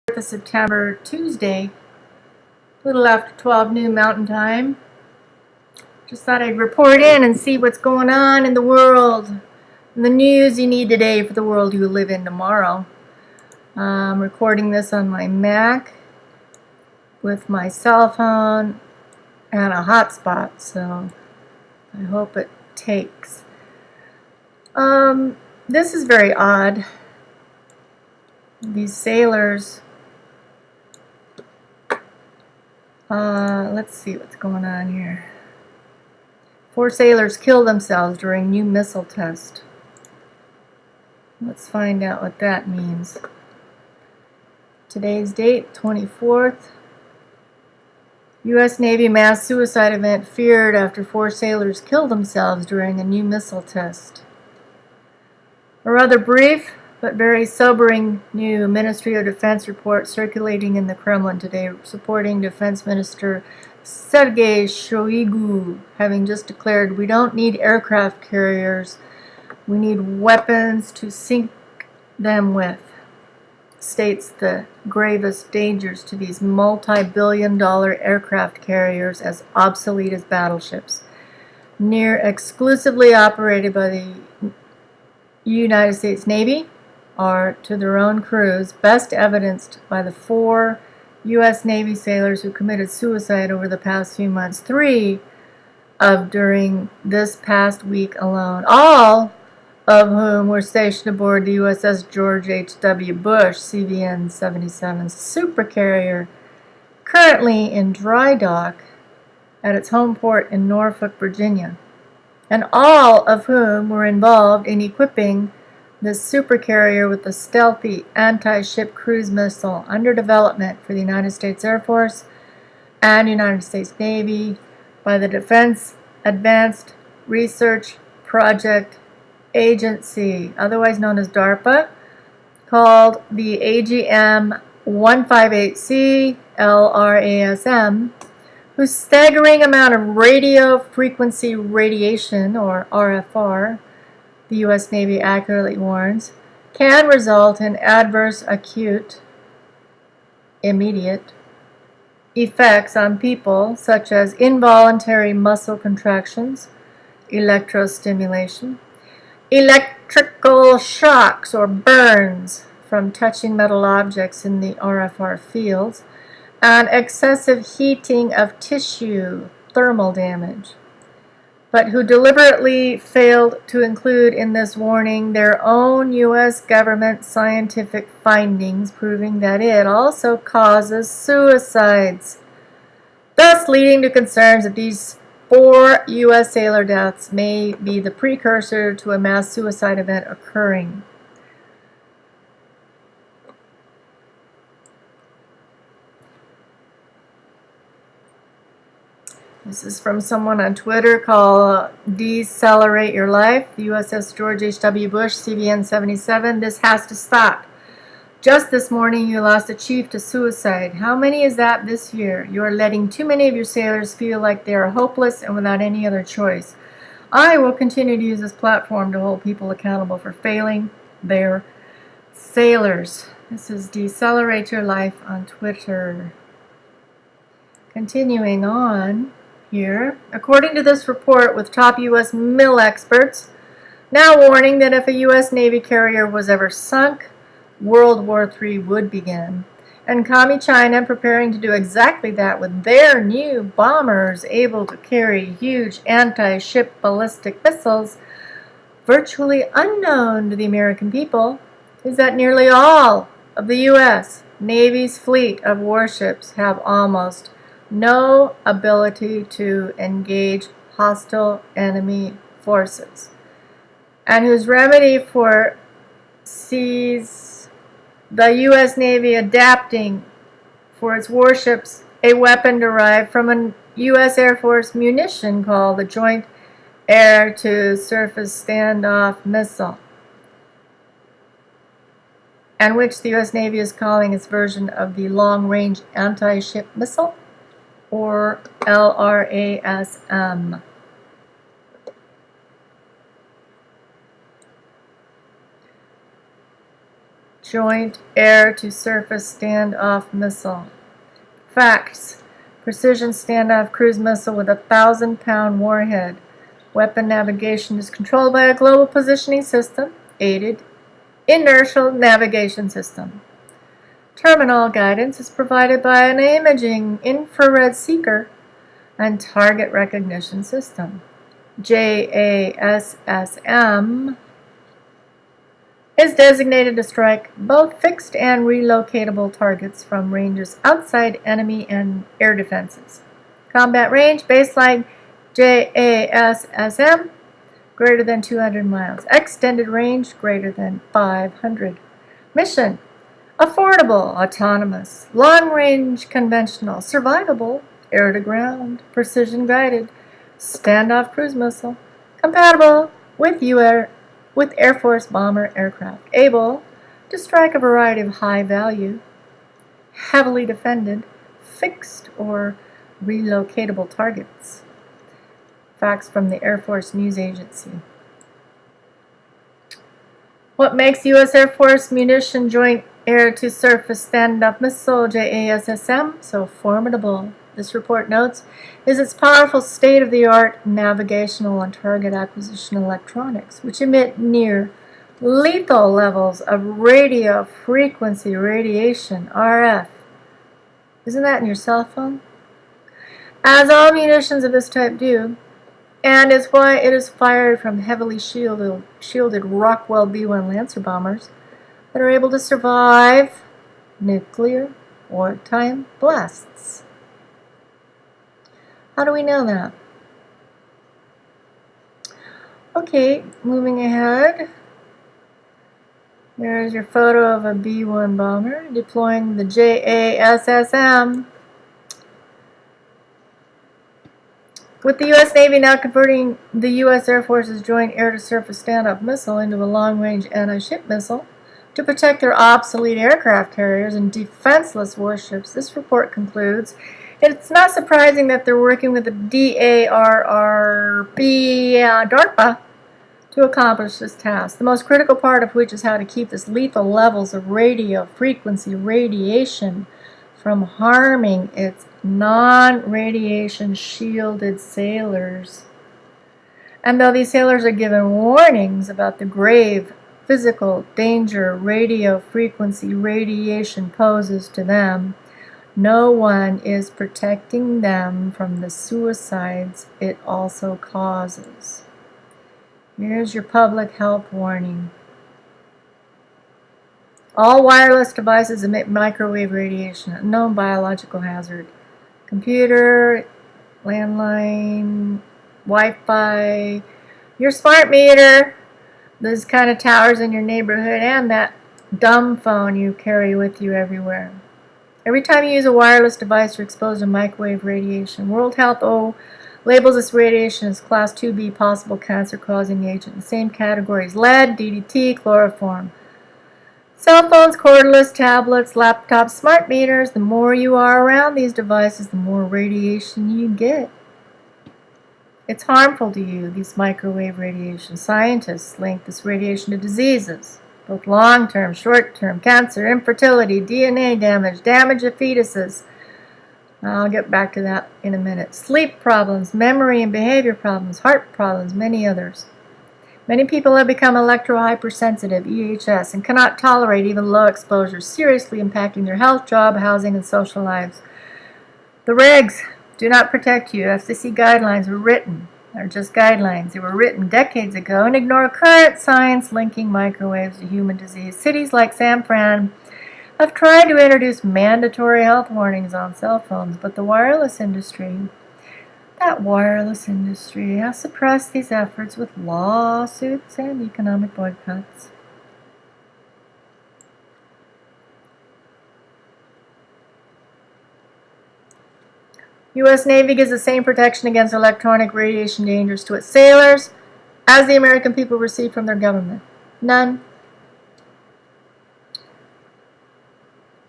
of September, Tuesday, a little after 12 noon Mountain Time. Just thought I'd report in and see what's going on in the world, and the news you need today for the world you live in tomorrow. I'm recording this on my Mac with my cell phone and a hotspot, so I hope it takes. This is very odd. These sailors, let's see what's going on here. 4 sailors killed themselves during new missile test. Let's find out what that means. Today's date, 24th. U.S. Navy mass suicide event feared after 4 sailors killed themselves during a new missile test. A rather brief but very sobering new Ministry of Defense report circulating in the Kremlin today, supporting Defense Minister Sergei Shoigu, having just declared, "We don't need aircraft carriers, we need weapons to sink them with," states the gravest dangers to these multi-billion-dollar aircraft carriers as obsolete as battleships, near exclusively operated by the United States Navy, are to their own crews, best evidenced by the 4 U.S. Navy sailors who committed suicide over the past few months, 3 of during this past week alone, all of whom were stationed aboard the USS George H.W. Bush CVN-77 supercarrier, currently in dry dock at its home port in Norfolk, Virginia, and all of whom were involved in equipping this supercarrier with the stealthy anti-ship cruise missile under development for the United States Air Force and United States Navy by the Defense Advanced Research Project Agency, otherwise known as DARPA, called the AGM-158C LRASM, whose staggering amount of radio frequency radiation, or RFR, the U.S. Navy accurately warns, can result in adverse acute, immediate effects on people, such as involuntary muscle contractions, electrostimulation, electrical shocks or burns from touching metal objects in the RFR fields, and excessive heating of tissue, thermal damage, but who deliberately failed to include in this warning their own U.S. government scientific findings proving that it also causes suicides, thus leading to concerns that these 4 U.S. sailor deaths may be the precursor to a mass suicide event occurring. This is from someone on Twitter called Decelerate Your Life, the USS George H.W. Bush, CVN-77. This has to stop. Just this morning, you lost a chief to suicide. How many is that this year? You are letting too many of your sailors feel like they are hopeless and without any other choice. I will continue to use this platform to hold people accountable for failing their sailors. This is Decelerate Your Life on Twitter. Continuing on here, according to this report with top U.S. mill experts, now warning that if a U.S. Navy carrier was ever sunk, World War III would begin, and Commie China preparing to do exactly that with their new bombers able to carry huge anti-ship ballistic missiles, virtually unknown to the American people, is that nearly all of the U.S. Navy's fleet of warships have almost no ability to engage hostile enemy forces, and whose remedy for sees the U.S. Navy adapting for its warships a weapon derived from a U.S. Air Force munition called the Joint Air-to-Surface Standoff Missile, and which the U.S. Navy is calling its version of the Long-Range Anti-Ship Missile, or LRASM. Joint Air-to-Surface Standoff Missile. Facts. Precision standoff cruise missile with a 1,000-pound warhead. Weapon navigation is controlled by a global positioning system, aided inertial navigation system. Terminal guidance is provided by an imaging infrared seeker and target recognition system. JASSM is designated to strike both fixed and relocatable targets from ranges outside enemy and air defenses. Combat range, baseline JASSM, greater than 200 miles. Extended range, greater than 500. Mission, affordable, autonomous, long-range conventional, survivable, air-to-ground, precision-guided, standoff cruise missile, compatible with Air Force bomber aircraft, able to strike a variety of high-value, heavily defended, fixed, or relocatable targets. Facts from the Air Force News Agency. What makes U.S. Air Force Munition Joint Air-to-Surface Standoff Missile, JASSM, so formidable, this report notes, is its powerful state-of-the-art navigational and target acquisition electronics, which emit near lethal levels of radio frequency radiation, RF. Isn't that in your cell phone? As all munitions of this type do, and is why it is fired from heavily shielded Rockwell B-1 Lancer bombers that are able to survive nuclear wartime blasts. How do we know that? Okay, moving ahead. There's your photo of a B-1 bomber deploying the JASSM. With the U.S. Navy now converting the U.S. Air Force's Joint Air-to-Surface Standoff Missile into a long-range anti-ship missile to protect their obsolete aircraft carriers and defenseless warships, this report concludes it's not surprising that they're working with the DARPA to accomplish this task, the most critical part of which is how to keep this lethal levels of radio frequency radiation from harming its non-radiation shielded sailors. And though these sailors are given warnings about the grave physical danger radio frequency radiation poses to them, no one is protecting them from the suicides it also causes. Here's your public health warning. All wireless devices emit microwave radiation, a known biological hazard. Computer, landline, Wi-Fi, your smart meter, those kind of towers in your neighborhood, and that dumb phone you carry with you everywhere. Every time you use a wireless device, you're exposed to microwave radiation. World Health labels this radiation as Class 2B possible cancer-causing agent, the same category as lead, DDT, chloroform. Cell phones, cordless, tablets, laptops, smart meters, the more you are around these devices, the more radiation you get. It's harmful to you, these microwave radiation. Scientists link this radiation to diseases, both long-term, short-term, cancer, infertility, DNA damage, damage of fetuses. I'll get back to that in a minute. Sleep problems, memory and behavior problems, heart problems, many others. Many people have become electrohypersensitive, EHS, and cannot tolerate even low exposures, seriously impacting their health, job, housing, and social lives. The regs do not protect you. FCC guidelines were written. They're just guidelines. They were written decades ago and ignore current science linking microwaves to human disease. Cities like San Fran have tried to introduce mandatory health warnings on cell phones, but the wireless industry has suppressed these efforts with lawsuits and economic boycotts. U.S. Navy gives the same protection against electronic radiation dangers to its sailors as the American people receive from their government. None.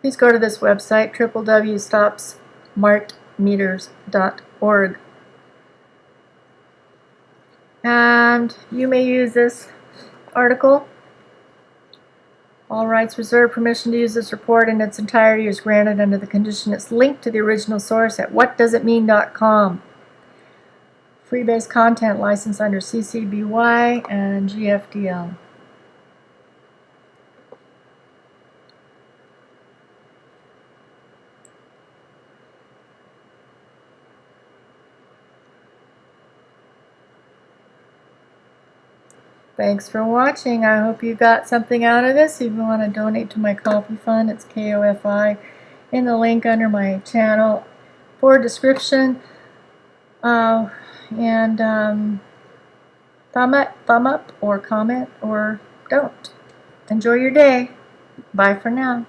Please go to this website, www.stopsmartmeters.org. And you may use this article All rights reserved. Permission to use this report in its entirety is granted under the condition it's linked to the original source at whatdoesitmean.com. Free-based content license under CC BY and GFDL. Thanks for watching. I hope you got something out of this. If you want to donate to my coffee fund, it's KOFI in the link under my channel for description. Thumb up or comment or don't. Enjoy your day. Bye for now.